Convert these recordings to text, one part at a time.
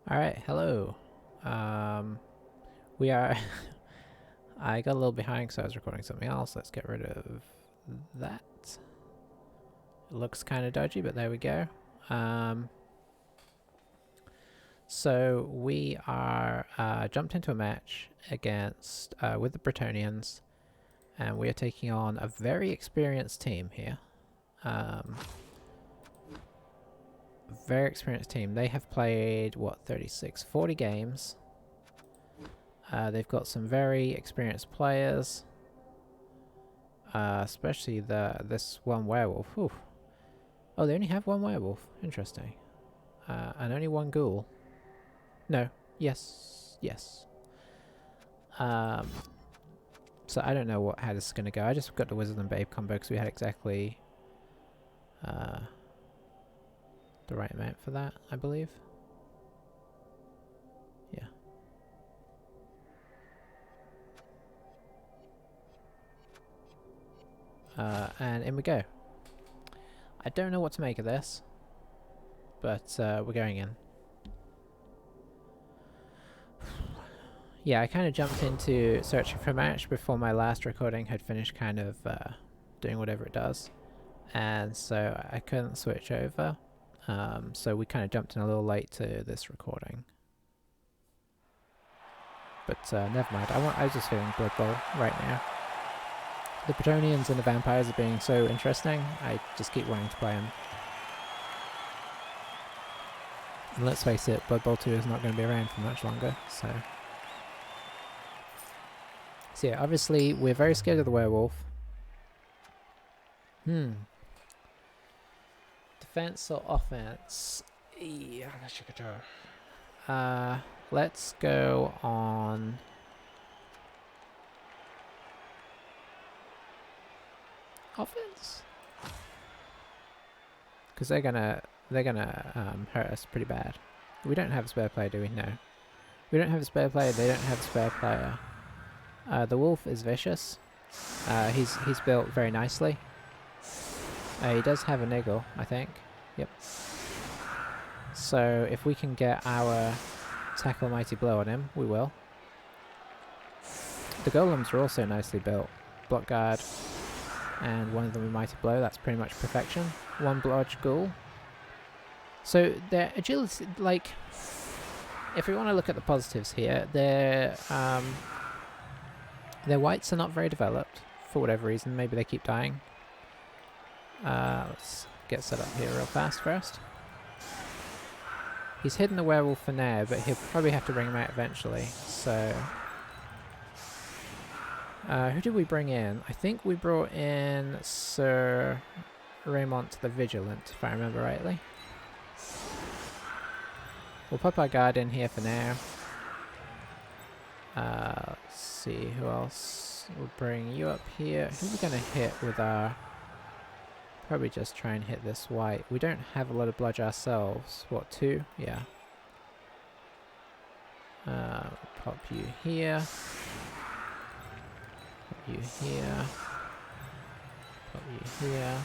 Alright, hello. We are... I got a little behind because I was recording something else. Let's get rid of that. It looks kind of dodgy, but there we go. So we are jumped into a match against with the Bretonnians, and we are taking on a very experienced team here. Very experienced team. They have played, what, 36, 40 games. They've got some very experienced players, especially this one werewolf. Whew. Oh, they only have one werewolf. Interesting. And only one ghoul. No. Yes. Yes. So I don't know how this is going to go. I just got the Wizard and Babe combo because we had exactly the right amount for that, I believe. Yeah. And in we go. I don't know what to make of this, but we're going in. Yeah, I kind of jumped into searching for a match before my last recording had finished kind of doing whatever it does. And so I couldn't switch over. So we kind of jumped in a little late to this recording. But never mind, I was just feeling Blood Bowl right now. The Bretonnians and the vampires are being so interesting, I just keep wanting to play them. And let's face it, Blood Bowl 2 is not going to be around for much longer, so... So yeah, obviously we're very scared of the werewolf. Defense or offense? Yeah, let's go on... offense? Because they're gonna hurt us pretty bad. We don't have a spare player, do we? No. We don't have a spare player, they don't have a spare player. The wolf is vicious. He's built very nicely. He does have a niggle, I think. Yep. So if we can get our tackle mighty blow on him, we will. The golems are also nicely built. Block guard, and one of them a mighty blow. That's pretty much perfection. One blodge ghoul. So their agility, like, if we want to look at the positives here, their whites are not very developed for whatever reason. Maybe they keep dying. Let's get set up here real fast first. He's hidden the werewolf for now, but he'll probably have to bring him out eventually. So, who did we bring in? I think we brought in Sir Raymond the Vigilant, if I remember rightly. We'll pop our guard in here for now. Let's see, who else? We'll bring you up here. Who are we going to hit with our... Probably just try and hit this white. We don't have a lot of bludge ourselves. What, 2? Yeah. Pop you here. Pop you here. Pop you here.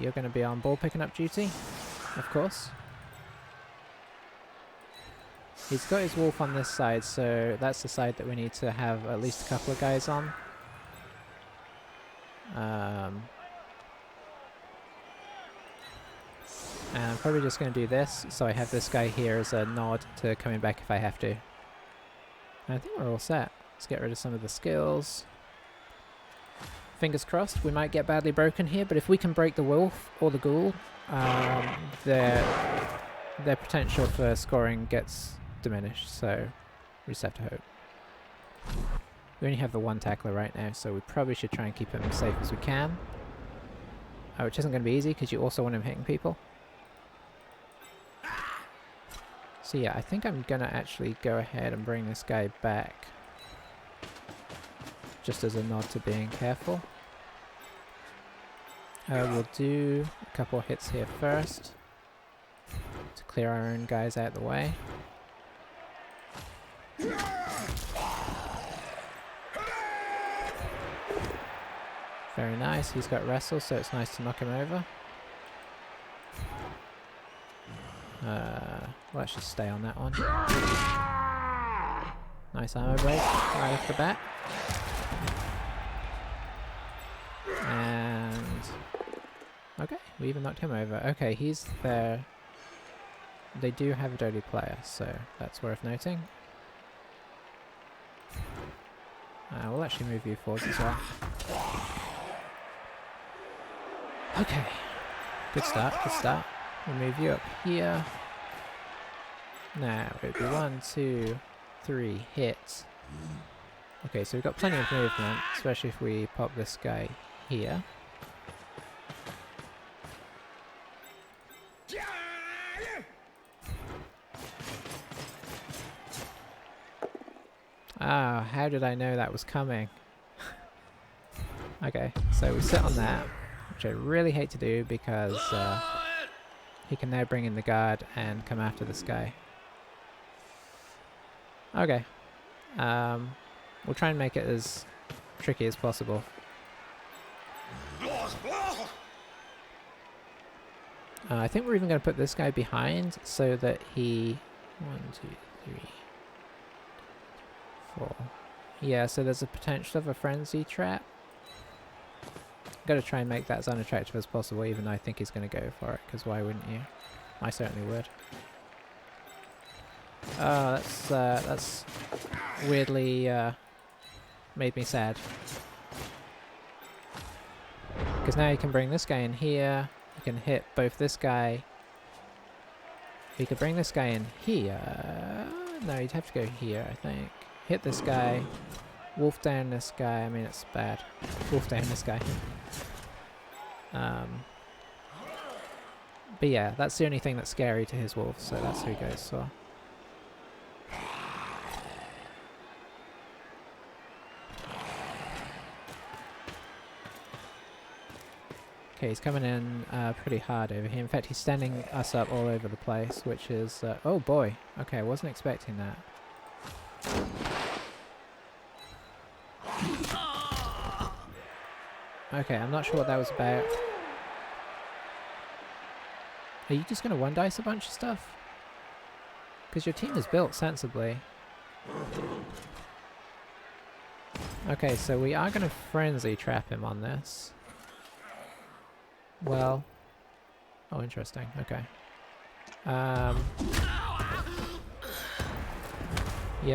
You're going to be on ball picking up duty, of course. He's got his wolf on this side, so that's the side that we need to have at least a couple of guys on. And I'm probably just going to do this, so I have this guy here as a nod to coming back if I have to. And I think we're all set. Let's get rid of some of the skills. Fingers crossed, we might get badly broken here, but if we can break the wolf or the ghoul, their potential for scoring gets diminished, so we just have to hope. We only have the one tackler right now, so we probably should try and keep him as safe as we can. Which isn't going to be easy, because you also want him hitting people. So yeah, I think I'm going to actually go ahead and bring this guy back. Just as a nod to being careful. We'll do a couple of hits here first. To clear our own guys out of the way. Very nice, he's got wrestle, so it's nice to knock him over. Let's just stay on that one. Nice armor break right off the bat. And okay, we even knocked him over. Okay, he's there. They do have a dirty player, so that's worth noting. We'll actually move you forwards as well. Okay, good start, good start. We'll move you up here. Now, it would be 1, 2, 3 hits. Okay, so we've got plenty of movement, especially if we pop this guy here. Ah, how did I know that was coming? Okay, so we sit on that, which I really hate to do because he can now bring in the guard and come after this guy. Okay, we'll try and make it as tricky as possible. I think we're even going to put this guy behind so that he... 1, 2, 3, 4. Yeah, so there's a potential of a frenzy trap. Got to try and make that as unattractive as possible, even though I think he's going to go for it, because why wouldn't you? I certainly would. Oh, that's weirdly made me sad. Because now you can bring this guy in here, you can hit both this guy. You could bring this guy in here. No, you'd have to go here, I think. Hit this guy, wolf down this guy. I mean, it's bad. Wolf down this guy. But yeah, that's the only thing that's scary to his wolf, so that's who he goes for. Okay, he's coming in pretty hard over here. In fact, he's standing us up all over the place, which is... oh boy! Okay, I wasn't expecting that. Okay, I'm not sure what that was about. Are you just going to one-dice a bunch of stuff? Because your team is built sensibly. Okay, so we are going to frenzy trap him on this. Well... oh, interesting. Okay. Yeah,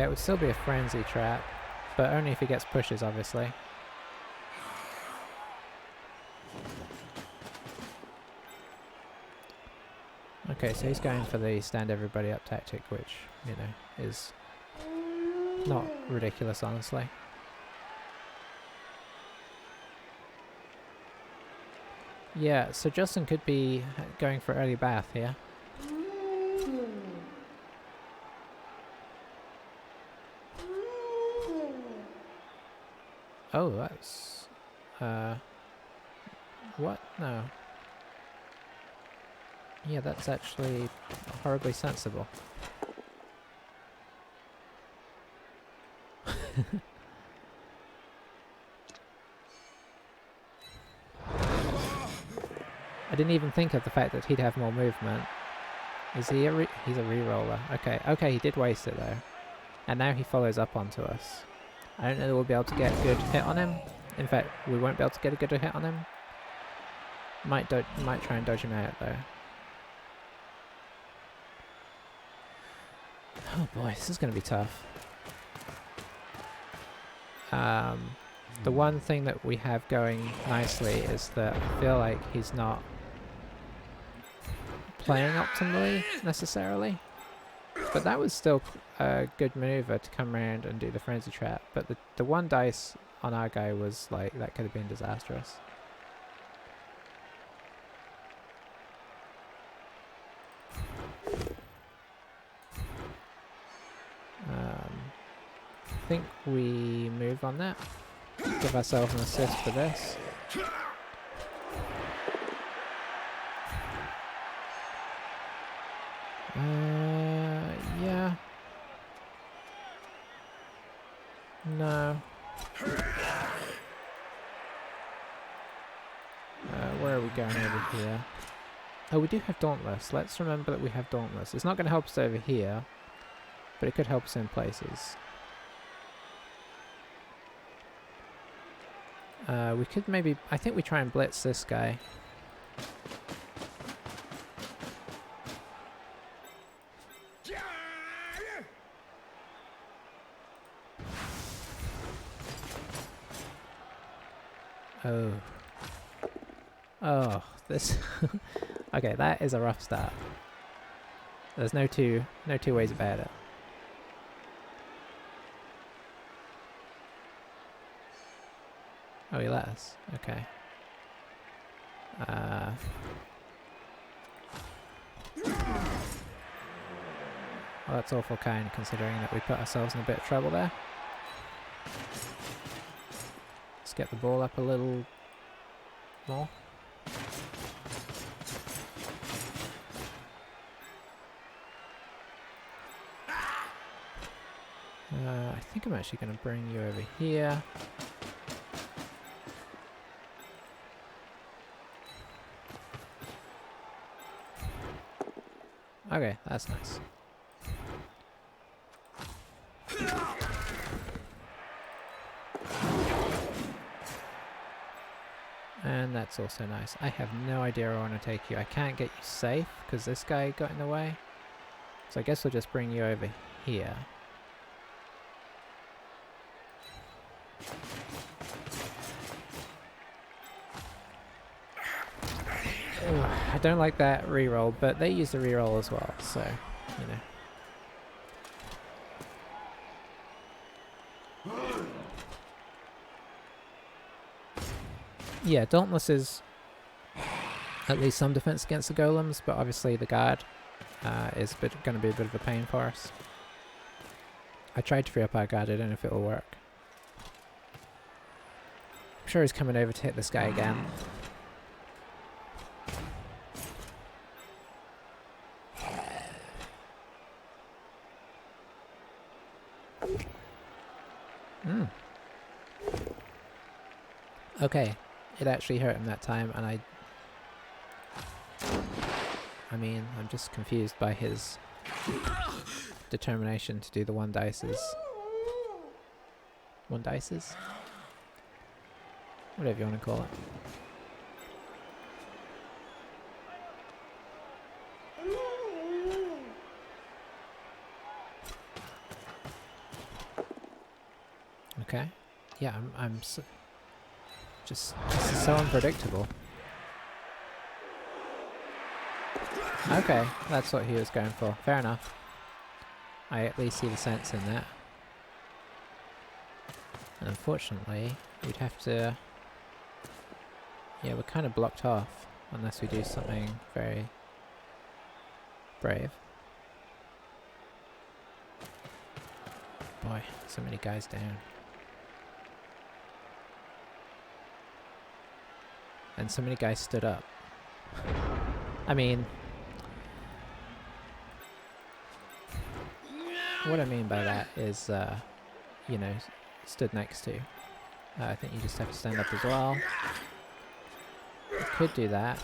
it would still be a frenzy trap, but only if he gets pushes, obviously. Okay, so he's going for the stand everybody up tactic, which, you know, is not ridiculous, honestly. Yeah, so Justin could be going for early bath here. Oh, that's... what? No. Yeah, that's actually horribly sensible. I didn't even think of the fact that he'd have more movement. Is he a he's a reroller. Okay, okay, he did waste it though. And now he follows up onto us. I don't know that we'll be able to get a good hit on him. In fact, we won't be able to get a good hit on him. Might try and dodge him out though. Oh boy, this is going to be tough. The one thing that we have going nicely is that I feel like he's not playing optimally necessarily. But that was still a good maneuver to come around and do the frenzy trap. But the one dice on our guy was like, that could have been disastrous. I think we move on that. Give ourselves an assist for this. Yeah. No. Where are we going over here? Oh, we do have Dauntless. Let's remember that we have Dauntless. It's not going to help us over here, but it could help us in places. We could maybe... I think we try and blitz this guy. Oh. Oh, this... Okay, that is a rough start. There's no two ways about it. Oh, he let us. Okay. Well, that's awful kind, considering that we put ourselves in a bit of trouble there. Let's get the ball up a little more. I think I'm actually going to bring you over here. Okay, that's nice. And that's also nice. I have no idea where I want to take you. I can't get you safe because this guy got in the way. So I guess we'll just bring you over here. Ugh, I don't like that reroll, but they use the reroll as well, so, you know. Yeah, Dauntless is at least some defense against the golems, but obviously the guard is going to be a bit of a pain for us. I tried to free up our guard, I don't know if it will work. I'm sure he's coming over to hit this guy again. Okay, it actually hurt him that time, and I mean, I'm just confused by his determination to do the one dices. One dices? Whatever you want to call it. Okay. Yeah, I'm so just so unpredictable. Okay, that's what he was going for. Fair enough. I at least see the sense in that. And unfortunately, we'd have to... Yeah, we're kind of blocked off, unless we do something very brave. Boy, so many guys down. And so many guys stood up. I mean... What I mean by that is, you know, stood next to. I think you just have to stand up as well. We could do that.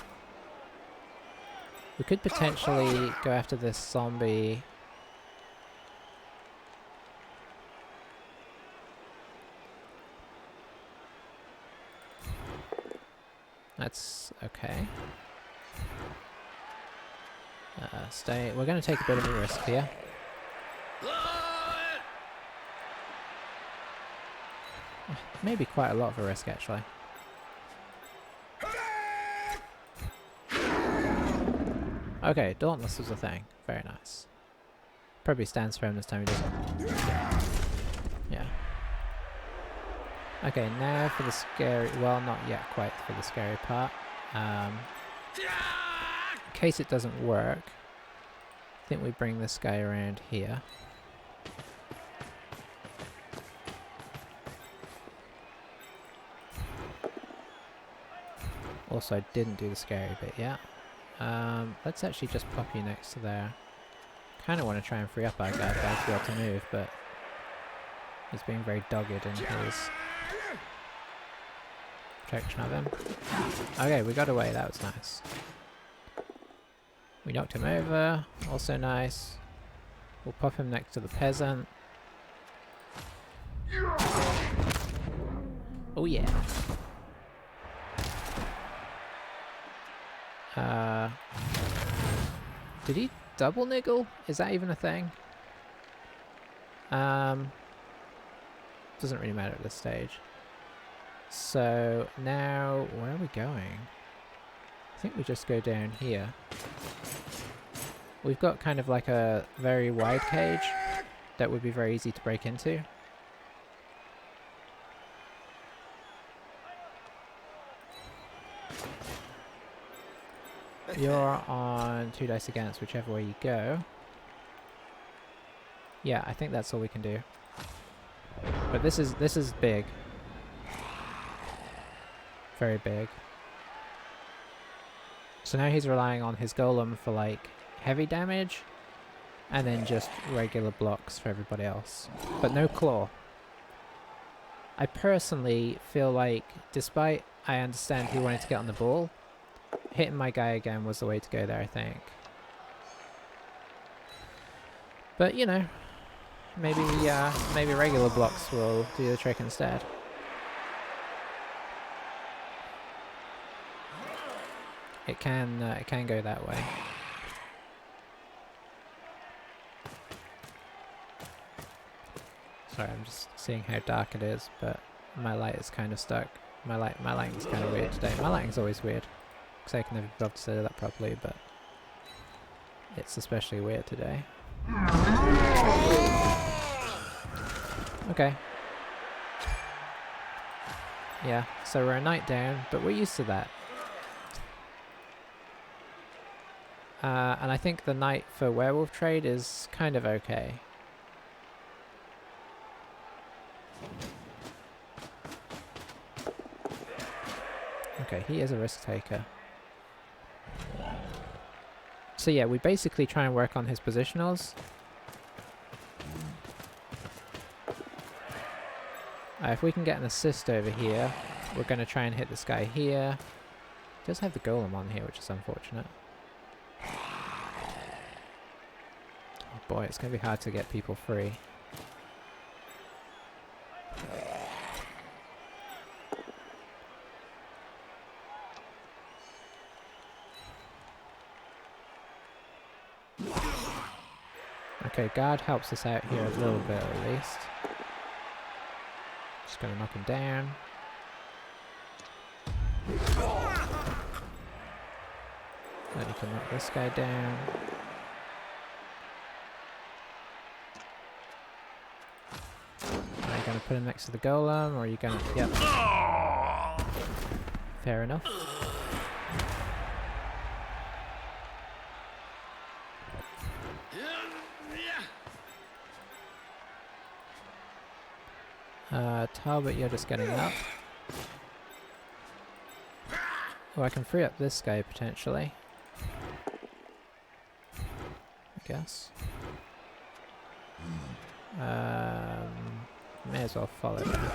We could potentially go after this zombie. That's okay. Stay. We're going to take a bit of a risk here. Maybe quite a lot of a risk, actually. Okay, Dauntless was a thing. Very nice. Probably stands firm this time, he doesn't. Yeah. Okay, now for the scary... Well, not yet quite for the scary part. In case it doesn't work, I think we bring this guy around here. Also, I didn't do the scary bit yet. Let's actually just pop you next to there. Kind of want to try and free up our guy to be able to move, but he's being very dogged in his protection of him. Okay, we got away. That was nice. We knocked him over, also nice. We'll pop him next to the peasant. Oh yeah. Did he double niggle? Is that even a thing? Doesn't really matter at this stage. So now, where are we going? I think we just go down here. We've got kind of like a very wide cage that would be very easy to break into. You're on 2 dice against whichever way you go. Yeah, I think that's all we can do. But this is big. Very big. So now he's relying on his golem for like heavy damage and then just regular blocks for everybody else. But no claw. I personally feel like, despite I understand he wanted to get on the ball, hitting my guy again was the way to go there, I think. But you know, maybe regular blocks will do the trick instead. It can go that way. Sorry, I'm just seeing how dark it is, but my light is kind of stuck. My lighting's kind of weird today. My lighting's always weird, because I can never be able to say that properly, but it's especially weird today. Okay. Yeah, so we're a knight down, but we're used to that. And I think the knight for werewolf trade is kind of okay. Okay, he is a risk taker. So yeah, we basically try and work on his positionals. If we can get an assist over here, we're going to try and hit this guy here. He does have the golem on here, which is unfortunate. Oh boy, it's going to be hard to get people free. Okay, guard helps us out here a little bit at least. Just gonna knock him down. Then you can knock this guy down. Are you gonna put him next to the golem, or are you gonna... Yep. Fair enough. Talbot, you're just getting up. Oh, I can free up this guy potentially. I guess. May as well follow him.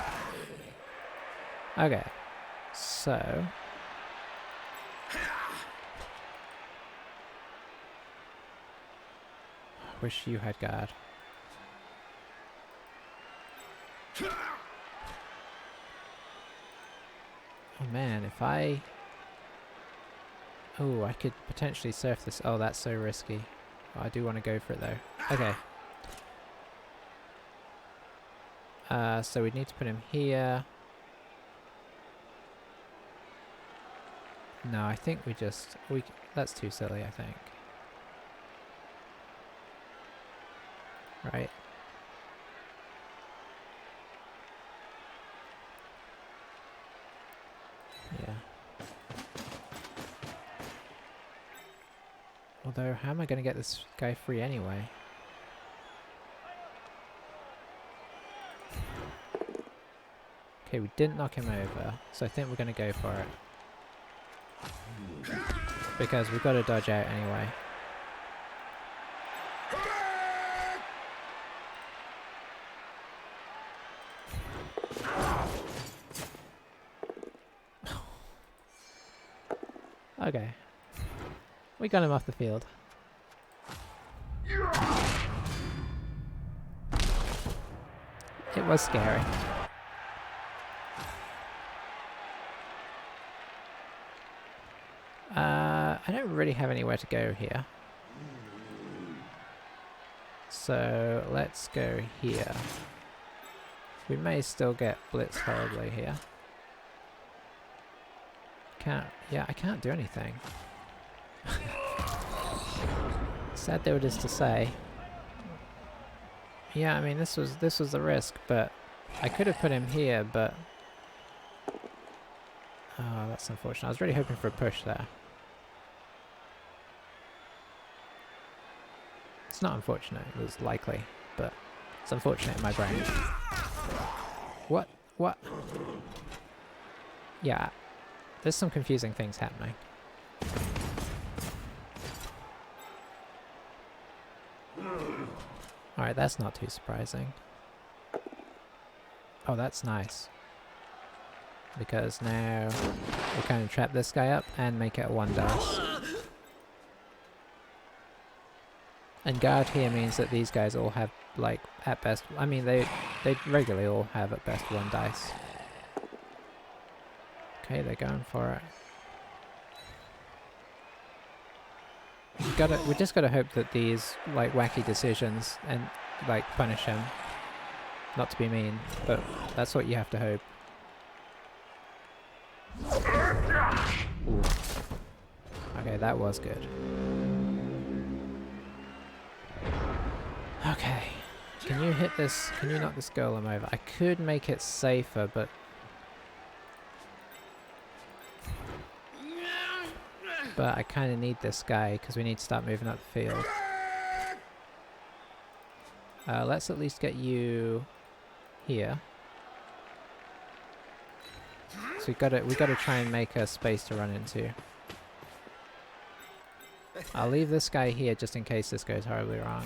Okay, so... Wish you had guard. Oh man, if I... Oh, I could potentially surf this. Oh, that's so risky. Oh, I do want to go for it though. Okay. So we'd need to put him here. No, I think we just... that's too silly, I think. Right. Yeah. Although, how am I going to get this guy free anyway? Okay, we didn't knock him over, so I think we're going to go for it. Because we've got to dodge out anyway. Okay. We got him off the field. It was scary. I don't really have anywhere to go here. So let's go here. We may still get blitzed horribly here. I can't do anything. Sad though it is to say. Yeah, I mean this was the risk, but I could have put him here, but oh, that's unfortunate. I was really hoping for a push there. It's not unfortunate, it was likely, but it's unfortunate in my brain. What? What? Yeah, there's some confusing things happening. Alright, that's not too surprising. Oh, that's nice. Because now we kind of trap this guy up and make it a 1 dice. And guard here means that these guys all have, like, at best, I mean, they regularly all have at best 1 dice. Okay, they're going for it. We just gotta hope that these, like, wacky decisions and, like, punish him. Not to be mean, but that's what you have to hope. Ooh. Okay, that was good. Okay, can you hit this? Can you knock this golem over? I could make it safer, but I kind of need this guy because we need to start moving up the field. Let's at least get you here. So we gotta try and make a space to run into. I'll leave this guy here just in case this goes horribly wrong.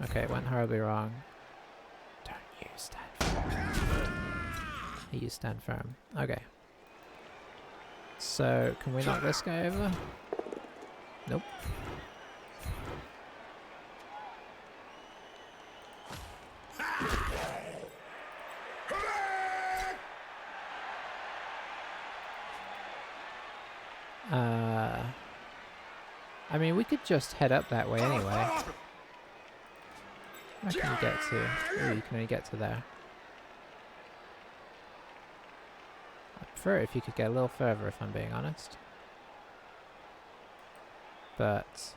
Okay, it went horribly wrong. Don't you stand firm. You stand firm. Okay. So, can we knock this guy over? Nope. I mean, we could just head up that way anyway. Where can you get to? Oh, you can only get to there. I'd prefer it if you could get a little further, if I'm being honest. But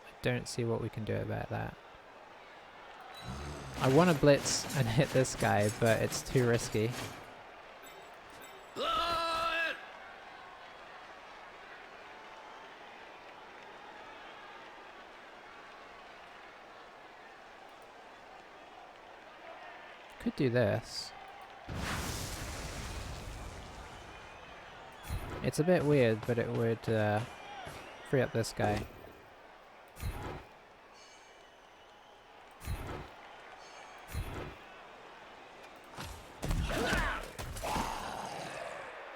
I don't see what we can do about that. I want to blitz and hit this guy, but it's too risky. Could do this. It's a bit weird, but it would free up this guy.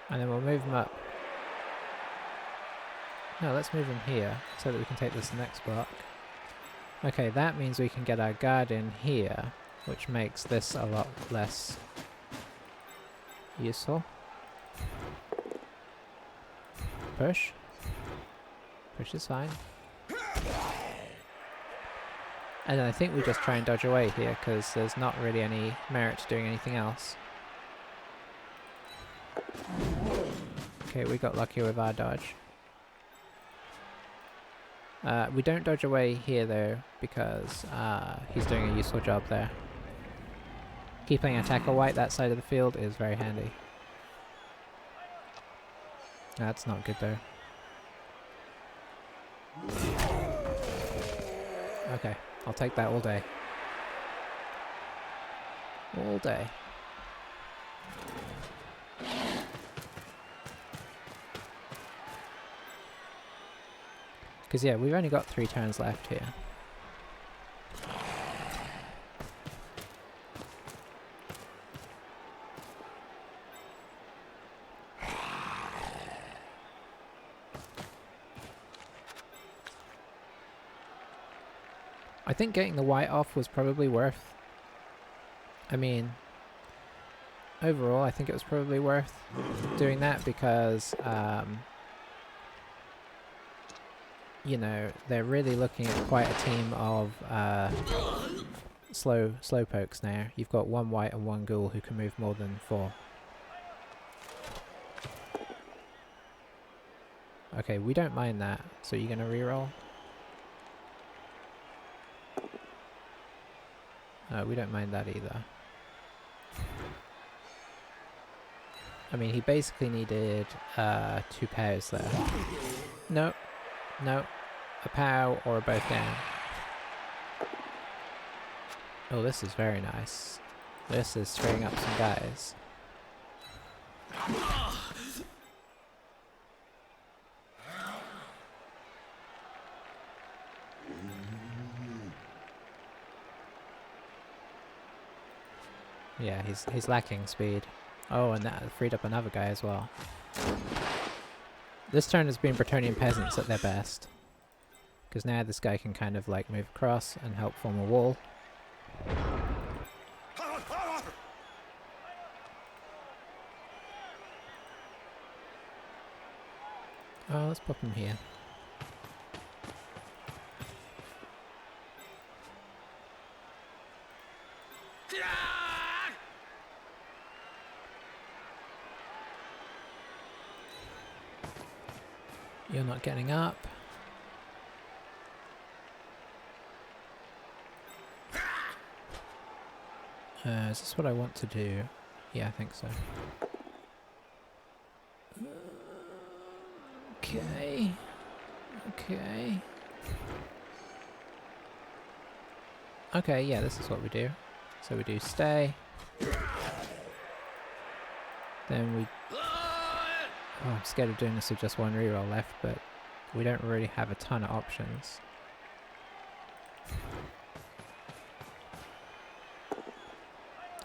And then we'll move him up. No, let's move him here so that we can take this next block. Okay, that means we can get our guard in here, which makes this a lot less useful. Push. Push is fine. And then I think we just try and dodge away here, because there's not really any merit to doing anything else. Okay, we got lucky with our dodge. We don't dodge away here though, because he's doing a useful job there. Keeping a tackle white that side of the field is very handy. That's not good though. Okay, I'll take that all day. All day. Because yeah, we've only got 3 turns left here. I think getting the white off was probably worth... I mean, overall I think it was probably worth doing that because, you know, they're really looking at quite a team of slow pokes now. You've got one white and one ghoul who can move more than 4. Okay, we don't mind that. So you're gonna reroll? We don't mind that either. I mean, he basically needed 2 powers there. No, no, a pow or a both down. Oh, this is very nice. This is freeing up some guys. Yeah, he's lacking speed. Oh, and that freed up another guy as well. This turn has been Bretonnian peasants at their best. Because now this guy can kind of like move across and help form a wall. Oh, let's pop him here. You're not getting up. Is this what I want to do? Yeah, I think so. Okay. Okay. Okay, yeah, this is what we do. So we do stay. Then we... Oh, I'm scared of doing this with just one reroll left, but we don't really have a ton of options.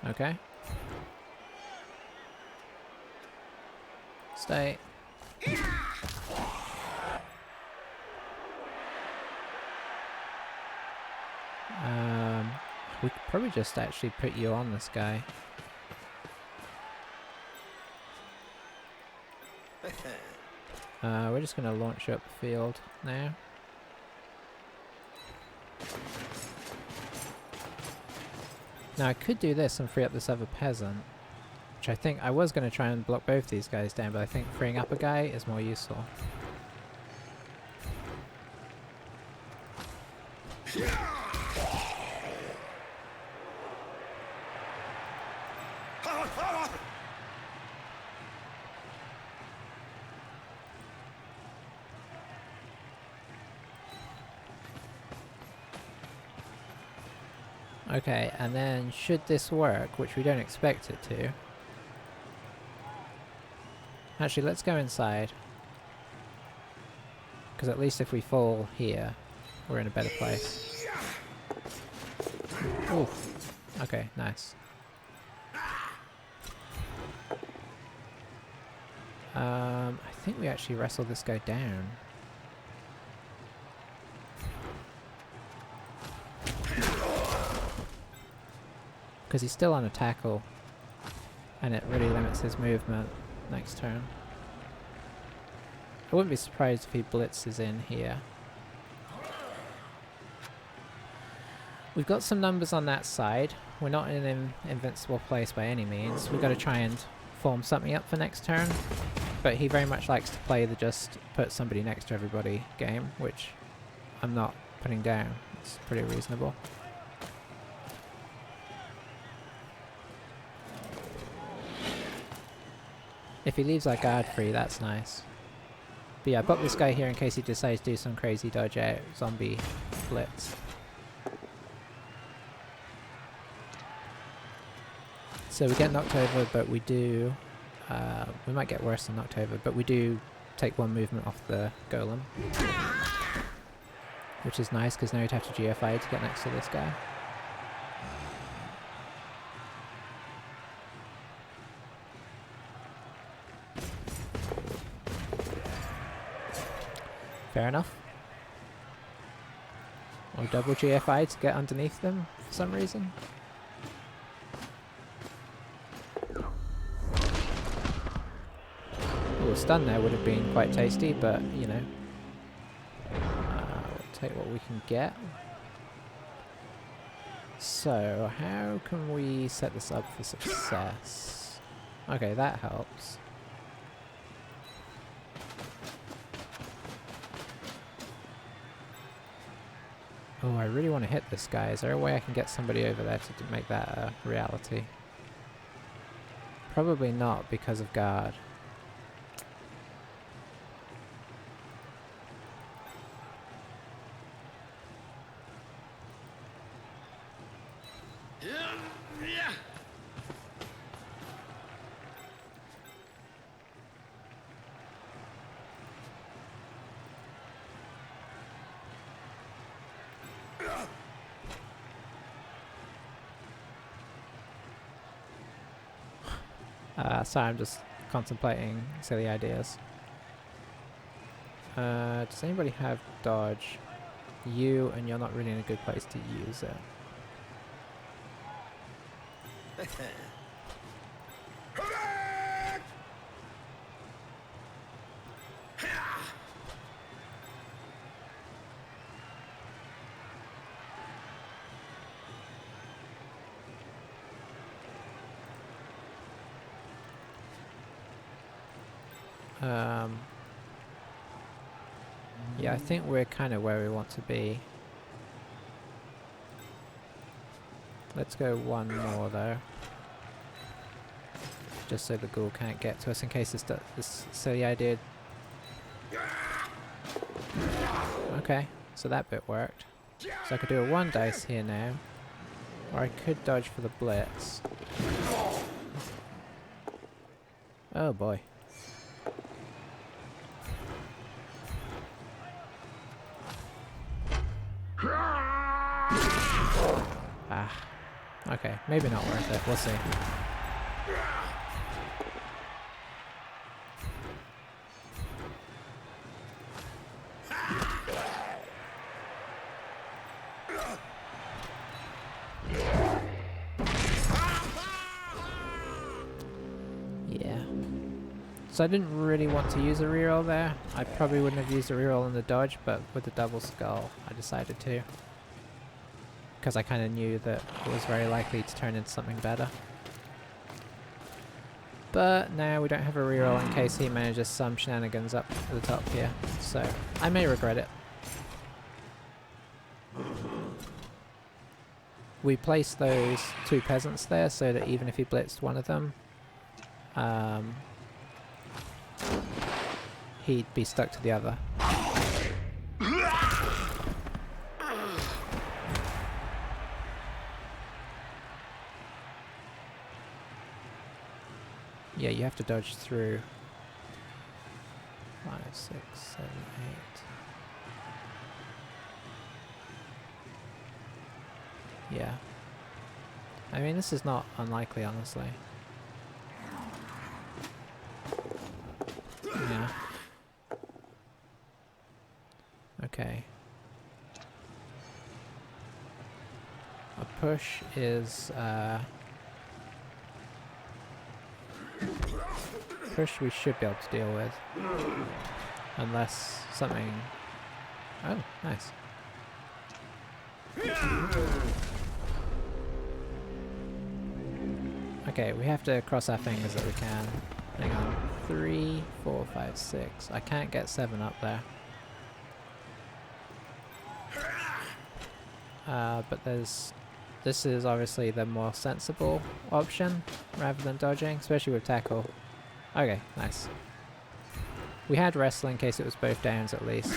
Okay. Stay. We could probably just actually put you on this guy. We're just going to launch you up the field now. Now I could do this and free up this other peasant, which I think I was going to try and block both these guys down, but I think freeing up a guy is more useful. Okay, and then should this work, which we don't expect it to... Actually, let's go inside. Because at least if we fall here, we're in a better place. Oof. Okay, nice. I think we actually wrestled this guy down. Because he's still on a tackle, and it really limits his movement next turn. I wouldn't be surprised if he blitzes in here. We've got some numbers on that side. We're not in an invincible place by any means. We've got to try and form something up for next turn. But he very much likes to play the just put somebody next to everybody game, which I'm not putting down. It's pretty reasonable. If he leaves our guard free, that's nice. But yeah, I put this guy here in case he decides to do some crazy dodge out zombie blitz. So we get knocked over, but we do... we might get worse than knocked over, but we do take 1 movement off the golem. Which is nice, because now you'd have to GFI to get next to this guy. Fair enough. Or double GFI to get underneath them for some reason. Oh, a stun there would have been quite tasty, but you know. We'll take what we can get. So, how can we set this up for success? Okay, that helps. Oh, I really want to hit this guy. Is there a way I can get somebody over there to make that a reality? Probably not because of guard. Sorry, I'm just contemplating silly ideas. Does anybody have dodge? You, and you're not really in a good place to use it. Yeah, I think we're kind of where we want to be. Let's go one more though. Just so the ghoul can't get to us in case this silly idea. Okay, so that bit worked. So I could do a 1 dice here now. Or I could dodge for the blitz. Oh boy. Ah. Okay, maybe not worth it. We'll see. Yeah. So I didn't really want to use a reroll there. I probably wouldn't have used a reroll on the dodge, but with the double skull, I decided to. Because I kind of knew that it was very likely to turn into something better. But now we don't have a reroll in case he manages some shenanigans up at the top here. So I may regret it. We placed those 2 peasants there so that even if he blitzed one of them, he'd be stuck to the other. Yeah, you have to dodge through 5, 6, 7, 8. Yeah. I mean, this is not unlikely, honestly. Yeah. Okay. A push is, push we should be able to deal with. Unless something... Oh, nice. Okay, we have to cross our fingers that we can. Hang on. 3, 4, 5, 6. I can't get 7 up there. But there's... This is obviously the more sensible option, rather than dodging, especially with tackle. Okay, nice. We had wrestle in case it was both downs at least.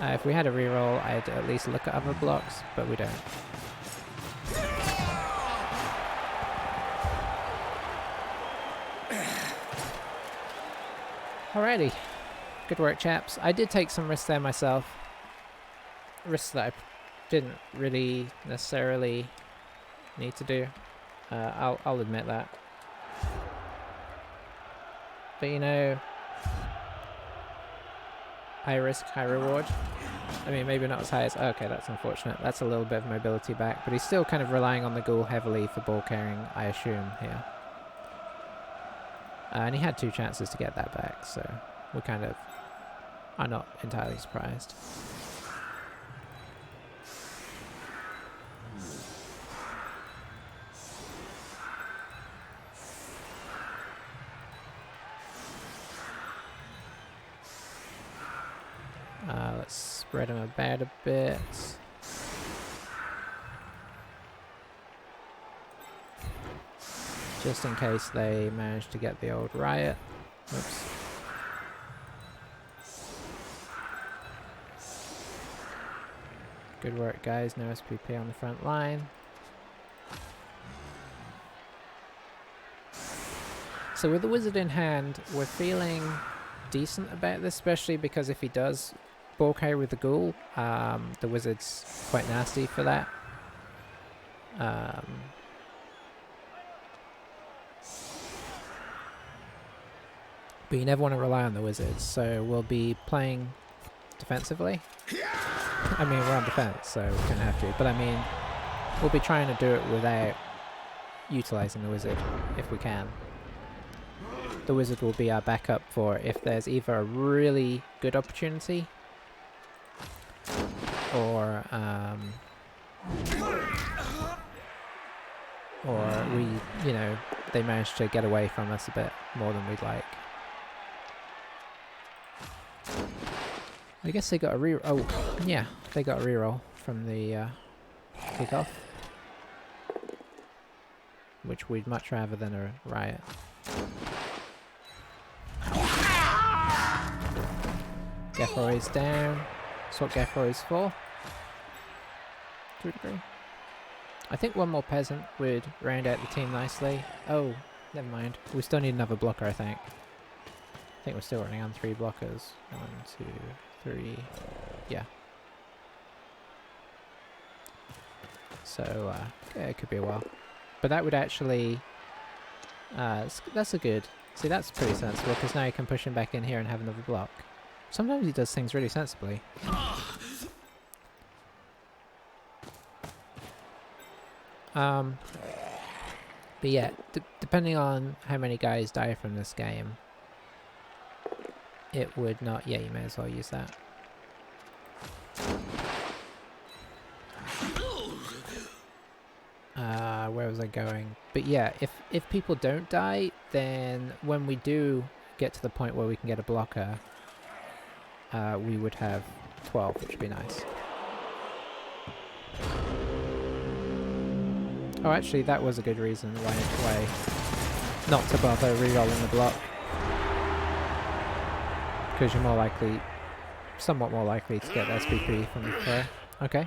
If we had a reroll, I'd at least look at other blocks, but we don't. Alrighty. Good work, chaps. I did take some risks there myself. Risks that I didn't really necessarily need to do. I'll admit that. But you know, high risk, high reward. I mean, maybe not as high as... Okay, that's unfortunate. That's a little bit of mobility back, but he's still kind of relying on the ghoul heavily for ball carrying, I assume, here. And he had 2 chances to get that back, so we kind of are not entirely surprised. Let's spread them about a bit. Just in case they manage to get the old riot. Oops. Good work, guys. No SPP on the front line. So with the wizard in hand, we're feeling decent about this, especially because if he does ball carry with the ghoul, the wizard's quite nasty for that. But you never want to rely on the wizards, so we'll be playing defensively. I mean, we're on defense, so we kind of have to, but I mean, we'll be trying to do it without utilizing the wizard if we can. The wizard will be our backup for if there's either a really good opportunity or we, you know, they manage to get away from us a bit more than we'd like. I guess they got a reroll. Oh, yeah, they got a reroll from the kickoff, which we'd much rather than a riot. Geffroy's down. That's what Geffroy's for, to a degree. I think one more peasant would round out the team nicely. Oh, never mind. We still need another blocker, I think. I think we're still running on 3 blockers. 1, 2, 3. Yeah. So, yeah, it could be a while. But that would actually... that's a good... See, that's pretty sensible, because now you can push him back in here and have another block. Sometimes he does things really sensibly. But yeah, depending on how many guys die from this game, it would not... Yeah, you may as well use that. Where was I going? But yeah, if people don't die, then when we do get to the point where we can get a blocker, we would have 12, which would be nice. Oh, actually, that was a good reason why not to bother re-rolling the block. Because you're more likely, somewhat more likely to get SPP from the player. Okay.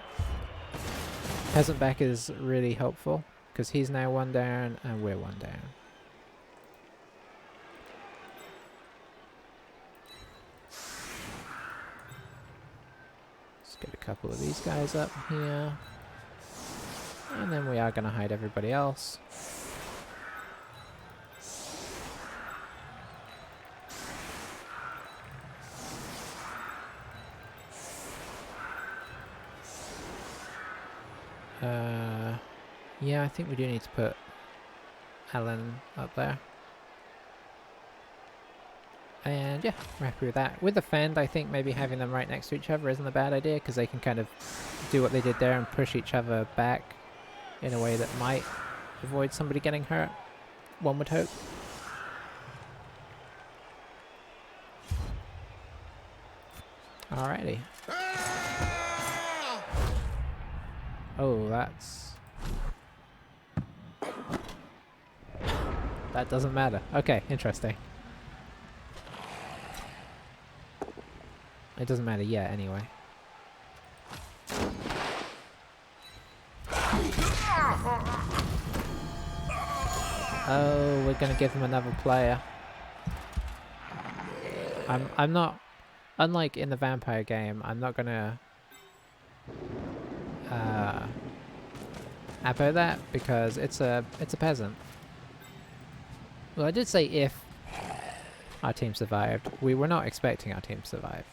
Peasant back is really helpful, because he's now 1 down and we're 1 down. Let's get a couple of these guys up here. And then we are going to hide everybody else. Yeah, I think we do need to put Alan up there. And yeah, we're happy with that. With the Fend, I think maybe having them right next to each other isn't a bad idea, because they can kind of do what they did there and push each other back in a way that might avoid somebody getting hurt, one would hope. Alrighty. Oh, that's... That doesn't matter. Okay, interesting. It doesn't matter yet, anyway. Oh, we're gonna give him another player. I'm not... Unlike in the vampire game, I'm not gonna... abbo that, because it's a peasant. Well, I did say if our team survived. We were not expecting our team to survive.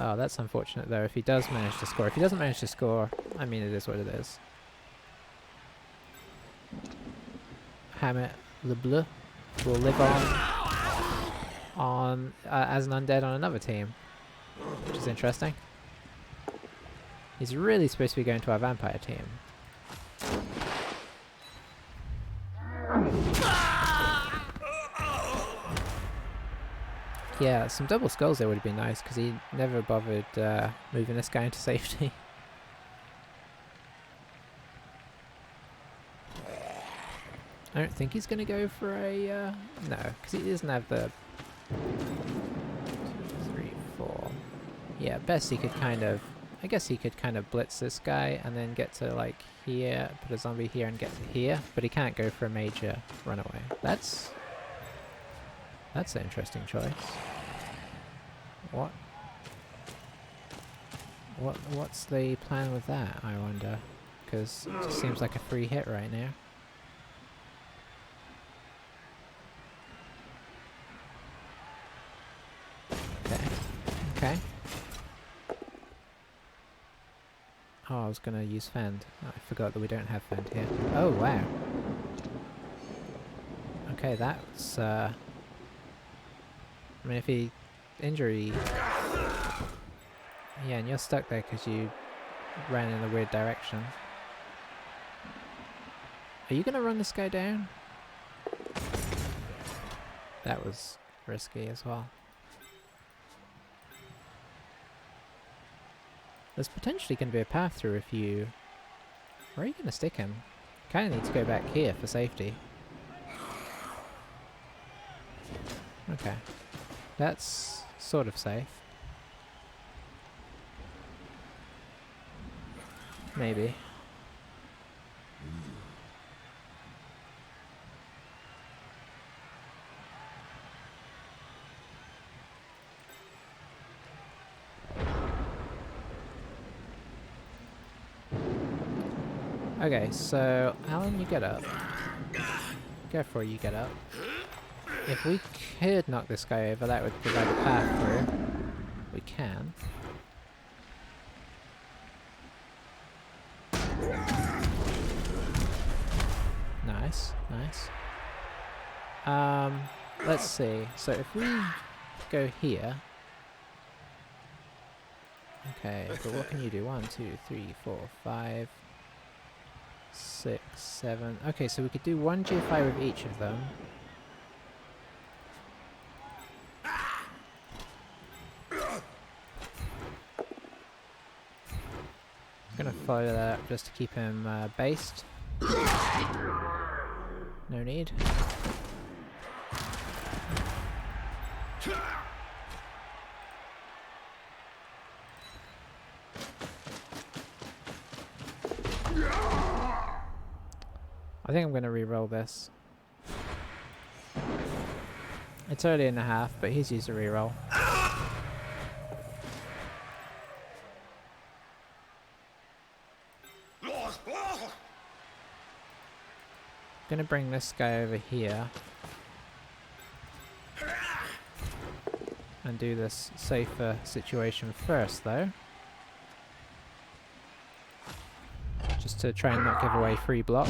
Oh, that's unfortunate though, if he does manage to score. If he doesn't manage to score, I mean, it is what it is. Hamlet Le Bleu will live on as an undead on another team, which is interesting. He's really supposed to be going to our vampire team. Yeah, some double skulls there would have been nice, because he never bothered moving this guy into safety. I don't think he's going to go for a... no, because he doesn't have the... 2, 3, 4... Yeah, best he could kind of... I guess he could kind of blitz this guy and then get to, like, here, put a zombie here and get to here, but he can't go for a major runaway. That's an interesting choice. What's the plan with that, I wonder? Because it just seems like a free hit right now. Okay. Oh, I was gonna use Fend. I forgot that we don't have Fend here. Oh, wow. Okay, that's, I mean, if he... Injury... Yeah, and you're stuck there because you ran in a weird direction. Are you gonna run this guy down? That was risky as well. There's potentially going to be a path through if you... Where are you going to stick him? Kind of need to go back here for safety. Okay. That's sort of safe. Maybe. Okay, so Alan, you get up. Go for it, you get up. If we could knock this guy over, that would provide a path through. We can. Nice, nice. Let's see. So if we go here... Okay, but what can you do? 1, 2, 3, 4, 5... 6, 7... Okay, so we could do 1 GFI with each of them. I'm gonna follow that up just to keep him based. No need. I think I'm going to re-roll this. It's early in the half, but he's used a re-roll. Going to bring this guy over here. And do this safer situation first, though. Just to try and not give away free blocks.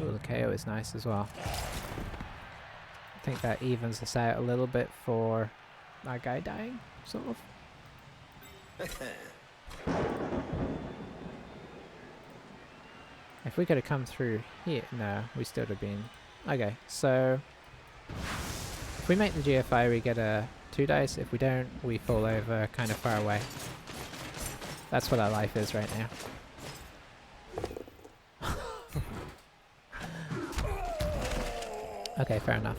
Ooh, the KO is nice as well. I think that evens us out a little bit for our guy dying, sort of. If we could have come through here... No, we still would have been... Okay, so... If we make the GFI, we get a 2 dice. If we don't, we fall over kind of far away. That's what our life is right now. Okay, fair enough.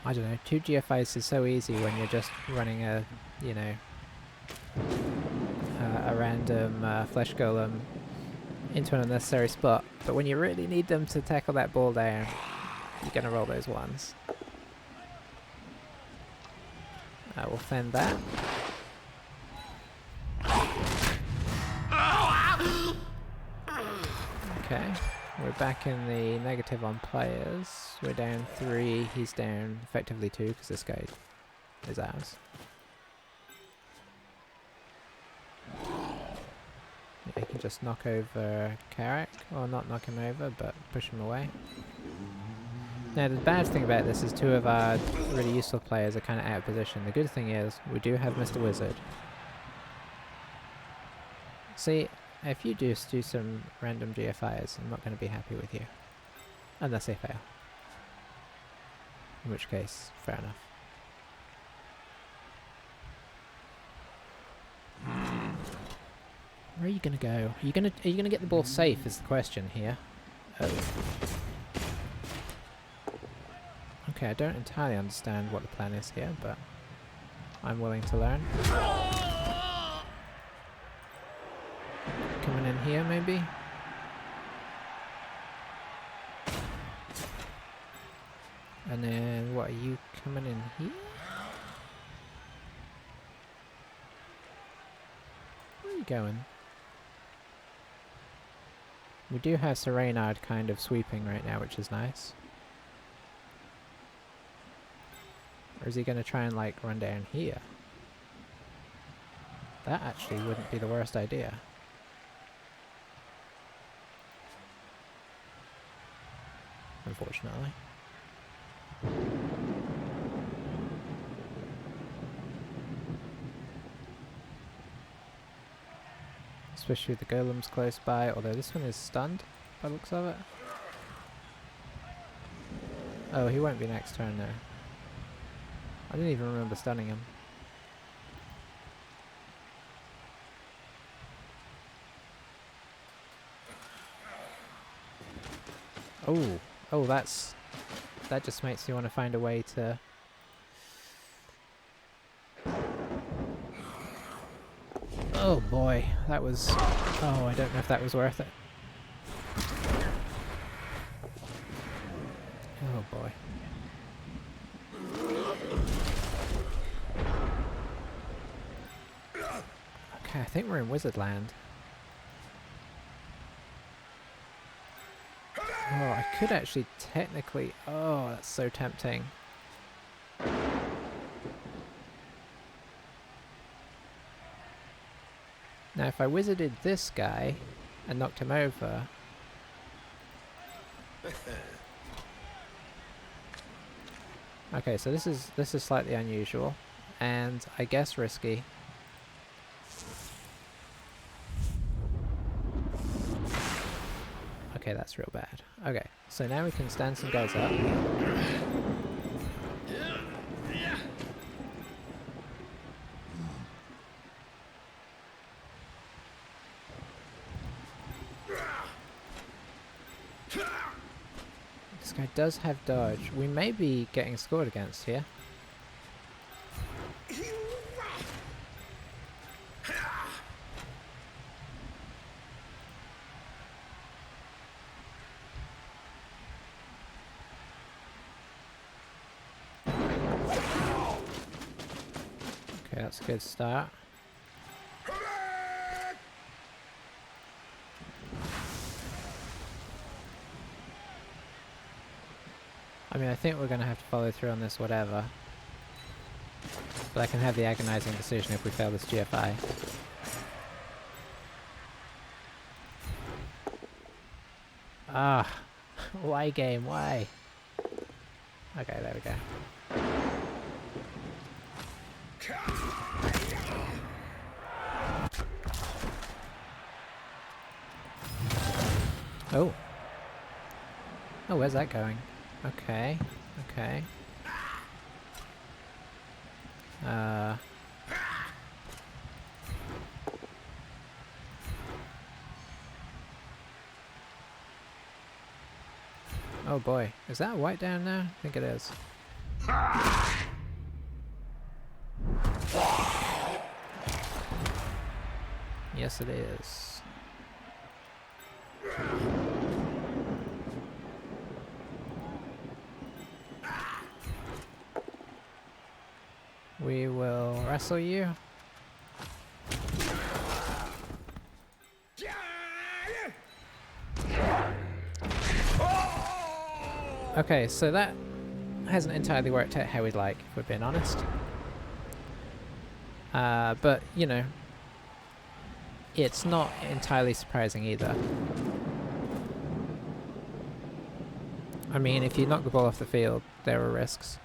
I don't know, 2 GFIs is so easy when you're just running a, you know, a random flesh golem into an unnecessary spot. But when you really need them to tackle that ball down, you're gonna roll those ones. We'll fend that. Okay. We're back in the negative on players. We're down 3, he's down effectively 2 because this guy is ours. Yeah, he can just knock over Carrick, or not knock him over, but push him away. Now the bad thing about this is 2 of our really useful players are kind of out of position. The good thing is we do have Mr. Wizard. See, if you just do some random GFIs, I'm not going to be happy with you. Unless they fail. In which case, fair enough. Where are you going to go? Are you going to get the ball safe is the question here. Oh. Okay, I don't entirely understand what the plan is here, but I'm willing to learn. Coming in here, maybe? And then, what, are you coming in here? Where are you going? We do have Sir Reynard kind of sweeping right now, which is nice. Or is he going to try and, like, run down here? That actually wouldn't be the worst idea. Unfortunately. Especially with the golems close by, although this one is stunned by the looks of it. Oh, he won't be next turn though. I didn't even remember stunning him. Oh, oh, that just makes me want to find a way to. Oh boy, that was. Oh, I don't know if that was worth it. Oh boy. Okay, I think we're in Wizard Land. Oh, I could actually technically... Oh, that's so tempting. Now, if I wizarded this guy and knocked him over... Okay, so this is slightly unusual, and I guess risky. Okay, that's real bad. Okay, so now we can stand some guys up. This guy does have dodge. We may be getting scored against here. Okay, that's a good start. I mean, I think we're going to have to follow through on this whatever. But I can have the agonizing decision if we fail this GFI. Ah! Why game? Why? Okay, there we go. Oh. Oh, where's that going? Okay. Okay. Oh boy. Is that white down there? I think it is. Yes, it is. We will wrestle you. Okay, so that hasn't entirely worked out how we'd like, if we're being honest. But, you know, it's not entirely surprising either. I mean, if you knock the ball off the field, there are risks.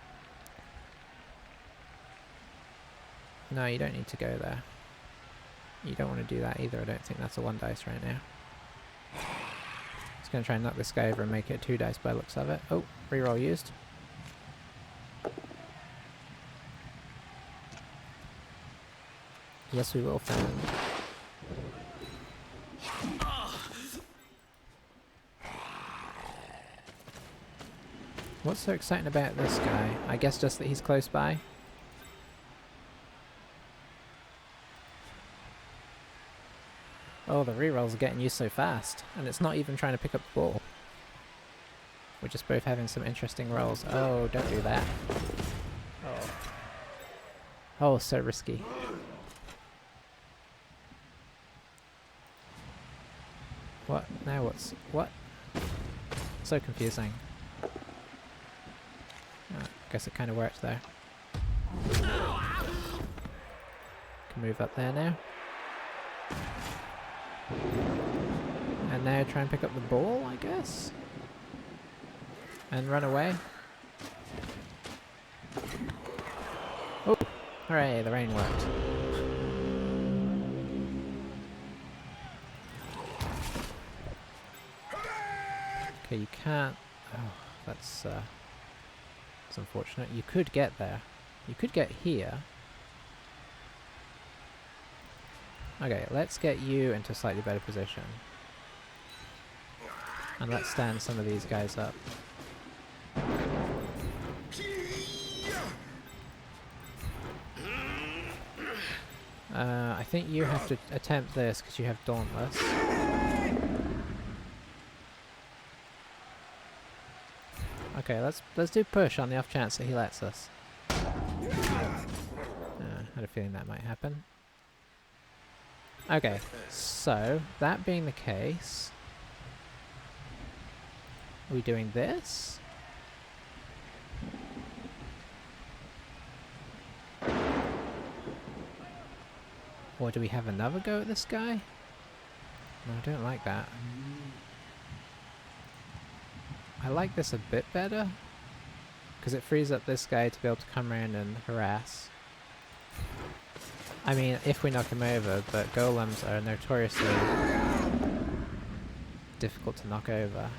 No, you don't need to go there. You don't want to do that either. I don't think that's a 1 dice right now. Just going to try and knock this guy over and make it a 2 dice by the looks of it. Oh, reroll used. Yes, we will, friend. What's so exciting about this guy? I guess just that he's close by. Oh, the rerolls are getting used so fast, and it's not even trying to pick up the ball. We're just both having some interesting rolls. Oh, don't do that. Oh. Oh, so risky. What? Now what's... what? So confusing. Oh, guess it kind of worked there. Can move up there now. And now try and pick up the ball, I guess? And run away. Oh! Hooray, the rain worked. Okay, you can't... oh, that's unfortunate. You could get there. You could get here. Okay, let's get you into a slightly better position. And let's stand some of these guys up. I think you have to attempt this because you have Dauntless. Okay, let's do push on the off chance that he lets us. I had a feeling that might happen. Okay, so that being the case, are we doing this? Or do we have another go at this guy? No, I don't like that. I like this a bit better, because it frees up this guy to be able to come around and harass. I mean, if we knock him over, but golems are notoriously difficult to knock over.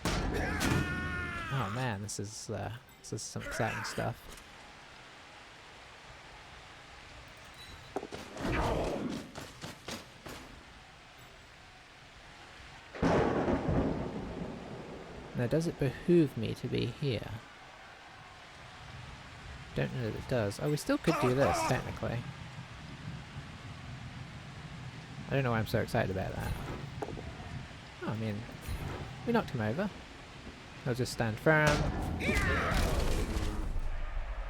Oh man, this is some exciting stuff. Now, does it behoove me to be here? Don't know that it does. Oh, we still could do this, technically. I don't know why I'm so excited about that. Oh, I mean, we knocked him over. I'll just stand firm.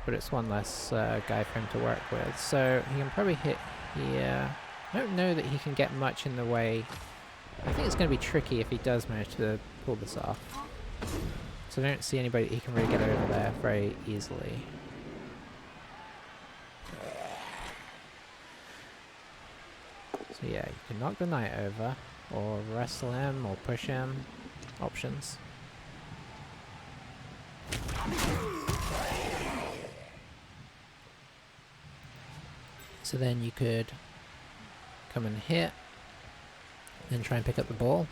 But it's one less guy for him to work with. So he can probably hit here. I don't know that he can get much in the way. I think it's going to be tricky if he does manage to pull this off. So I don't see anybody he can really get over there very easily. So yeah, you can knock the knight over, or wrestle him, or push him. Options. So then you could come and hit, then try and pick up the ball.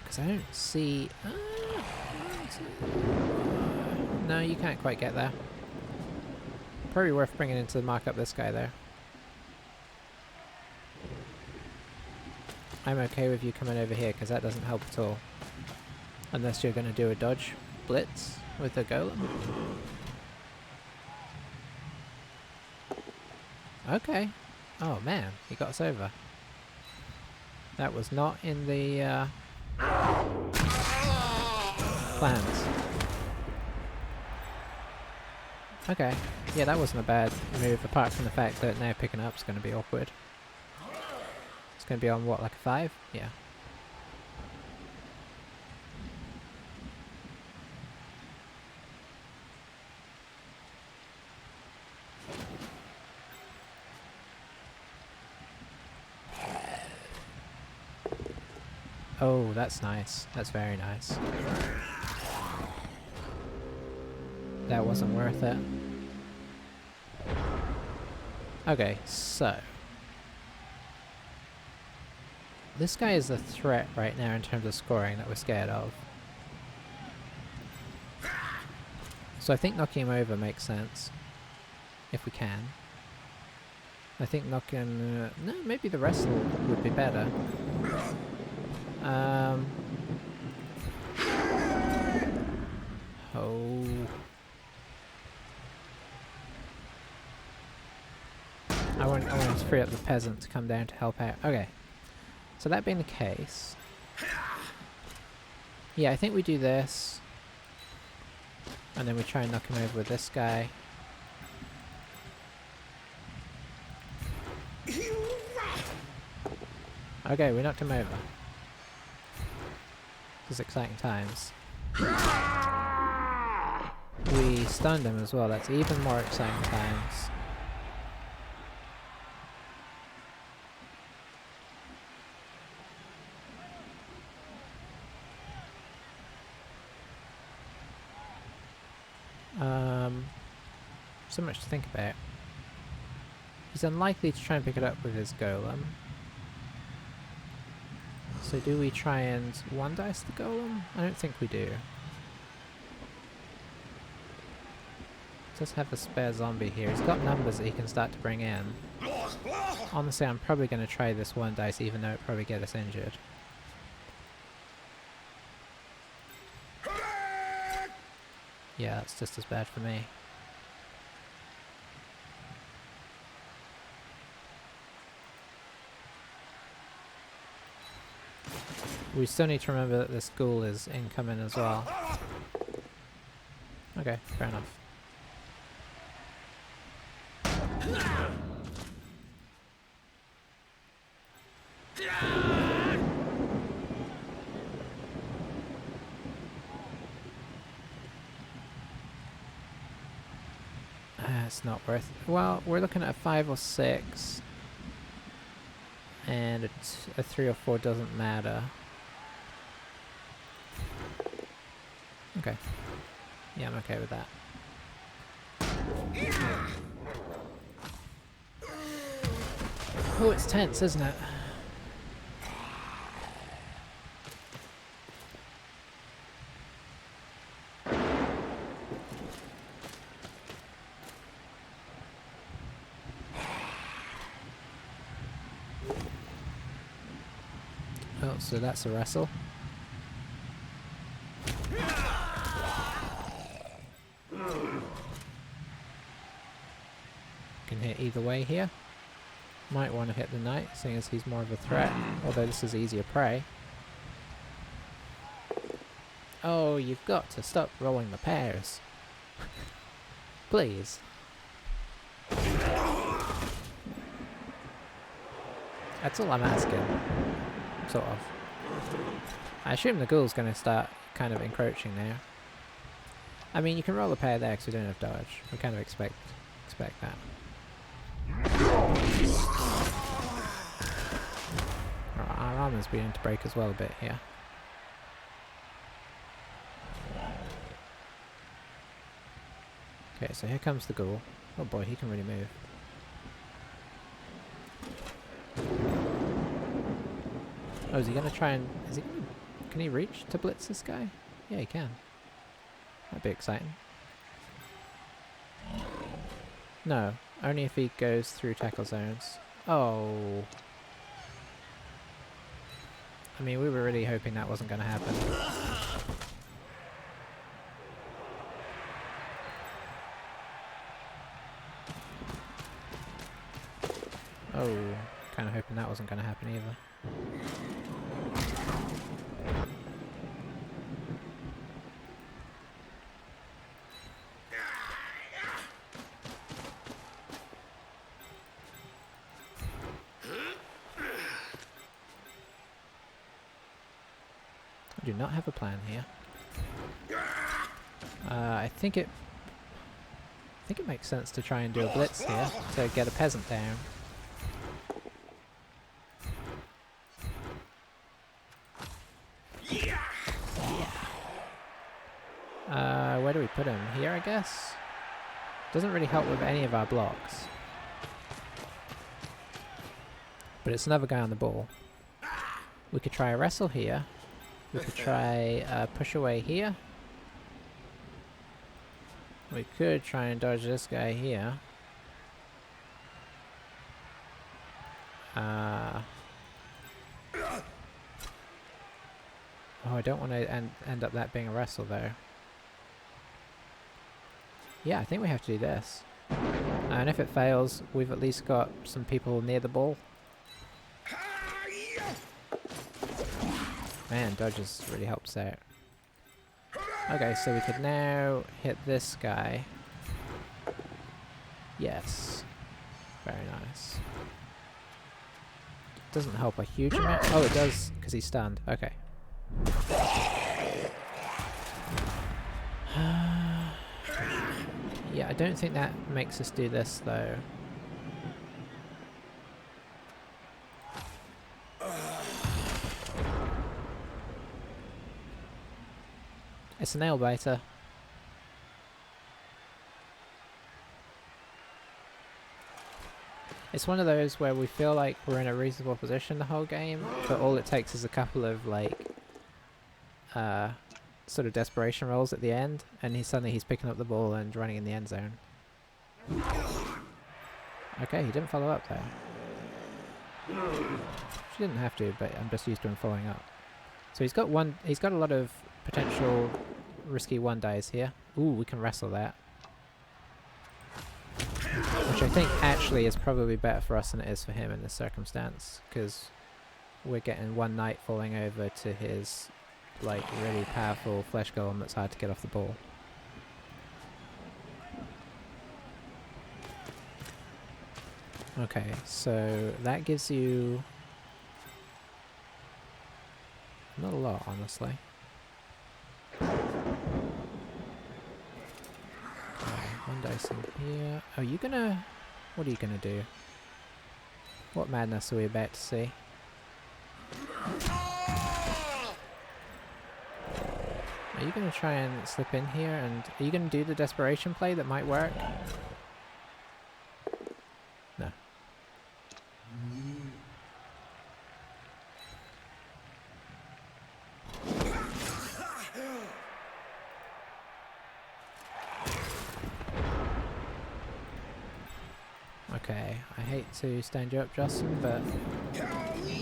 Because I don't see... no, you can't quite get there. Probably worth bringing in to mark up this guy there. I'm okay with you coming over here because that doesn't help at all. Unless you're going to do a dodge blitz with the golem. Okay. Oh man, he got us over. That was not in the plans. Okay. Yeah, that wasn't a bad move, apart from the fact that now picking up is going to be awkward. It's going to be on what, like a 5? Yeah. Oh, that's nice. That's very nice. That wasn't worth it. Okay, so this guy is the threat right now in terms of scoring that we're scared of. So I think knocking him over makes sense. If we can. I think knocking... no, maybe the wrestle would be better. Oh... I want to free up the peasant to come down to help out. Okay. So that being the case... yeah, I think we do this. And then we try and knock him over with this guy. Okay, we knocked him over. This is exciting times. We stunned him as well, that's even more exciting times. So much to think about. He's unlikely to try and pick it up with his golem. So do we try and one dice the golem? I don't think we do. Does have a spare zombie here. He's got numbers that he can start to bring in. Honestly, I'm probably going to try this one dice even though it probably get us injured. Yeah, that's just as bad for me. We still need to remember that this ghoul is incoming as well. Okay, fair enough. It's not worth it. Well, we're looking at a 5 or 6. And a 3 or 4 doesn't matter. Okay. Yeah, I'm okay with that. Oh, it's tense, isn't it? Oh, so that's a wrestle. Can hit either way here. Might want to hit the knight, seeing as he's more of a threat, although this is easier prey. Oh, you've got to stop rolling the pairs. Please. That's all I'm asking. Sort of. I assume the ghoul's going to start kind of encroaching now. I mean, you can roll a pair there because we don't have dodge. We kind of expect that. Our armor's beginning to break as well a bit here. Okay, so here comes the ghoul. Oh boy, he can really move. Oh, is he gonna try and... can he reach to blitz this guy? Yeah, he can. That'd be exciting. No, only if he goes through tackle zones. Oh. I mean, we were really hoping that wasn't gonna happen. Oh, kinda hoping that wasn't gonna happen either. I do not have a plan here. I think it makes sense to try and do a blitz here to get a peasant down. guess. Doesn't really help with any of our blocks. But it's another guy on the ball. We could try a wrestle here. We could try push away here. We could try and dodge this guy here. Oh, I don't want to end up that being a wrestle though. Yeah, I think we have to do this. And if it fails, we've at least got some people near the ball. Man, dodges really helps out. Okay, so we could now hit this guy. Yes. Very nice. Doesn't help a huge amount. Oh, it does, because he's stunned. Okay. Yeah, I don't think that makes us do this, though. It's a nail biter. It's one of those where we feel like we're in a reasonable position the whole game, but all it takes is a couple of like sort of desperation rolls at the end, and he's picking up the ball and running in the end zone. Okay, he didn't follow up there. She didn't have to, but I'm just used to him following up. So he's got a lot of potential risky one dies here. Ooh, we can wrestle that. Which I think actually is probably better for us than it is for him in this circumstance, because we're getting one knight falling over to his like really powerful flesh golem that's hard to get off the ball. Okay, so that gives you not a lot, honestly. One dice in here. Oh, you gonna... What are you gonna do? What madness are we about to see? Are you gonna try and slip in here and... Are you gonna do the desperation play that might work? No. Okay, I hate to stand you up, Justin, but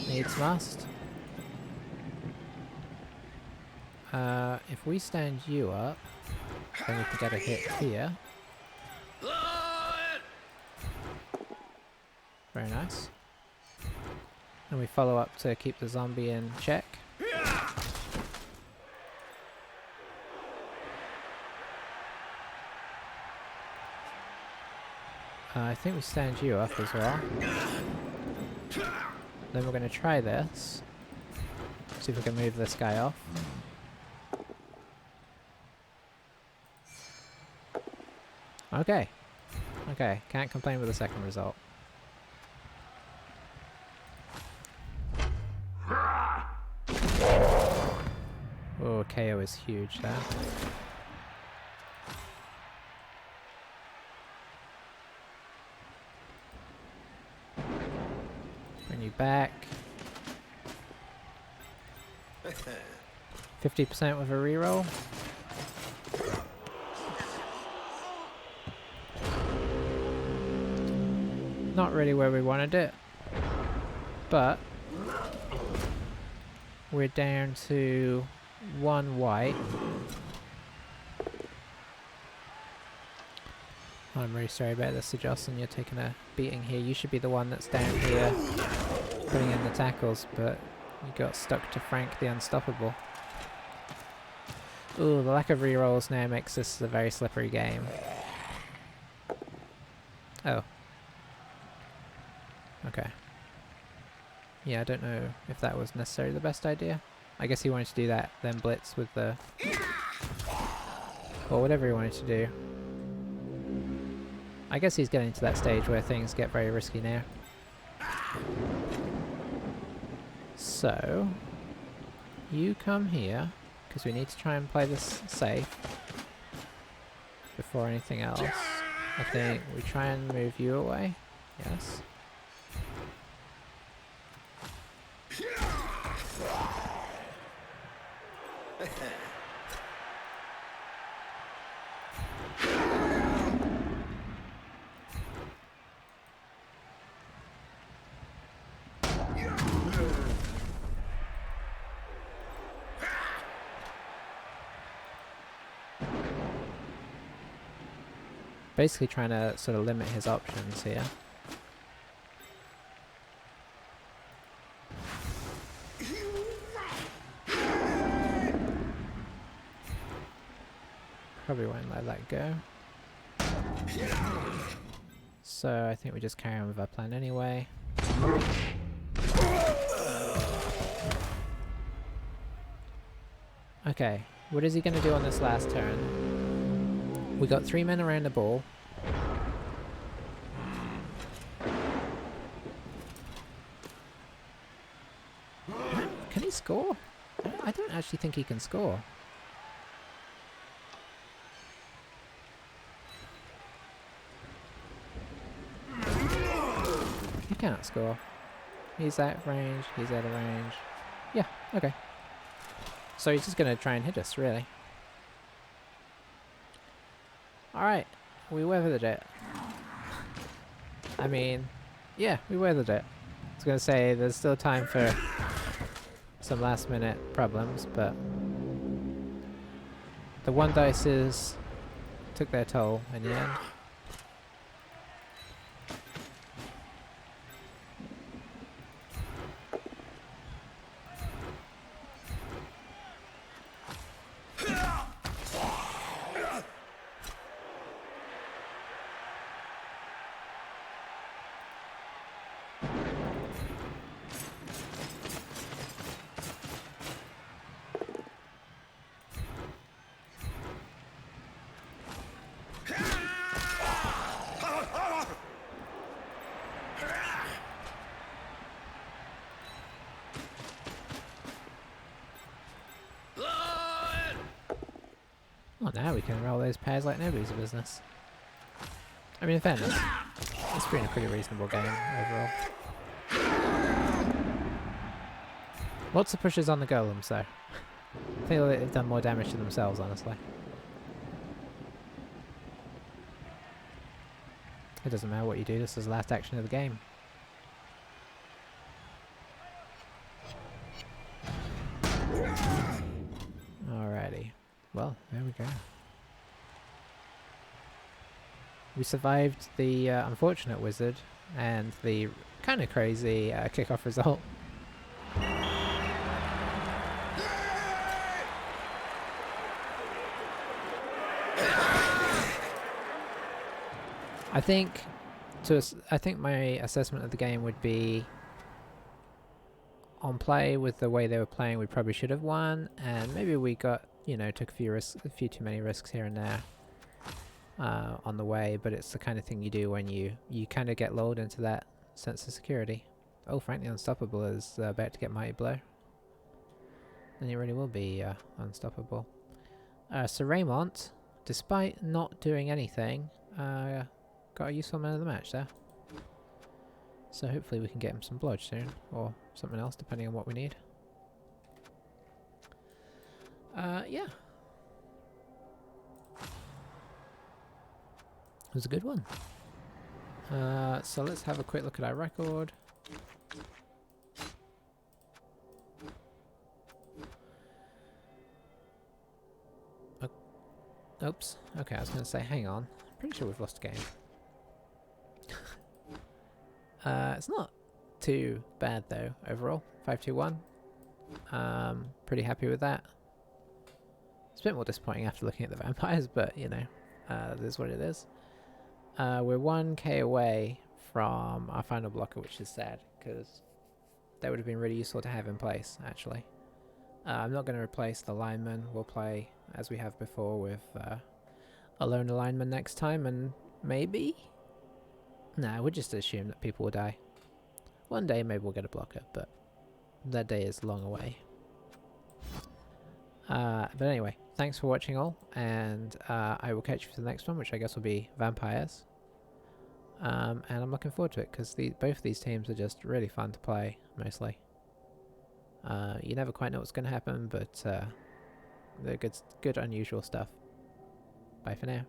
needs must. If we stand you up, then we can get a hit here. Very nice. And we follow up to keep the zombie in check. I think we stand you up as well. Then we're going to try this. See if we can move this guy off. Okay. Okay, can't complain with the second result. Oh, KO is huge there. Bring you back. 50% with a reroll. Not really where we wanted it, but we're down to one white. I'm really sorry about this, Justin. You're taking a beating here. You should be the one that's down here putting in the tackles, but you got stuck to Frank the Unstoppable. Ooh, the lack of rerolls now makes this a very slippery game. Oh. Okay. Yeah, I don't know if that was necessarily the best idea. I guess he wanted to do that, then blitz with the... or whatever he wanted to do. I guess he's getting to that stage where things get very risky now. So, you come here, because we need to try and play this safe. before anything else. I think we try and move you away. Yes. Basically trying to sort of limit his options here. Probably won't let that go. So I think we just carry on with our plan anyway. Okay, what is he going to do on this last turn? We got 3 men around the ball. Can he score? I don't actually think he can score. He cannot score. He's out of range, he's out of range. Yeah, okay. So he's just going to try and hit us, really. Alright, we weathered it. I mean, yeah, we weathered it. I was going to say, there's still time for some last minute problems, but the 1 dices took their toll in the end. Well, now we can roll those pairs like nobody's business. I mean, in fairness, it's been a pretty reasonable game overall. Lots of pushes on the golems, though. I feel like they've done more damage to themselves, honestly. It doesn't matter what you do, this is the last action of the game. Alrighty. Well, there we go. We survived the unfortunate wizard and the kind of crazy kickoff result. I think my assessment of the game would be, on play with the way they were playing, we probably should have won, and maybe we got, you know, took a few too many risks here and there on the way, but it's the kind of thing you do when you kind of get lulled into that sense of security. Oh, frankly, Unstoppable is about to get Mighty Blow. Then he really will be unstoppable. So Raymond, despite not doing anything, got a useful man of the match there. So hopefully we can get him some blodge soon, or something else depending on what we need. Yeah. It was a good one. So let's have a quick look at our record. Oops. Okay, I was going to say, hang on. Pretty sure we've lost a game. It's not too bad though, overall. 5-2-1. Pretty happy with that. It's a bit more disappointing after looking at the vampires, but you know, it is what it is. We're 1k away from our final blocker, which is sad, because that would have been really useful to have in place, actually. I'm not going to replace the lineman. We'll play, as we have before, with a lone lineman next time, and maybe? Nah, we'll just assume that people will die. One day maybe we'll get a blocker, but that day is long away. But anyway, thanks for watching all, and I will catch you for the next one, which I guess will be vampires. And I'm looking forward to it, because both of these teams are just really fun to play, mostly. You never quite know what's going to happen, but they're good, unusual stuff. Bye for now.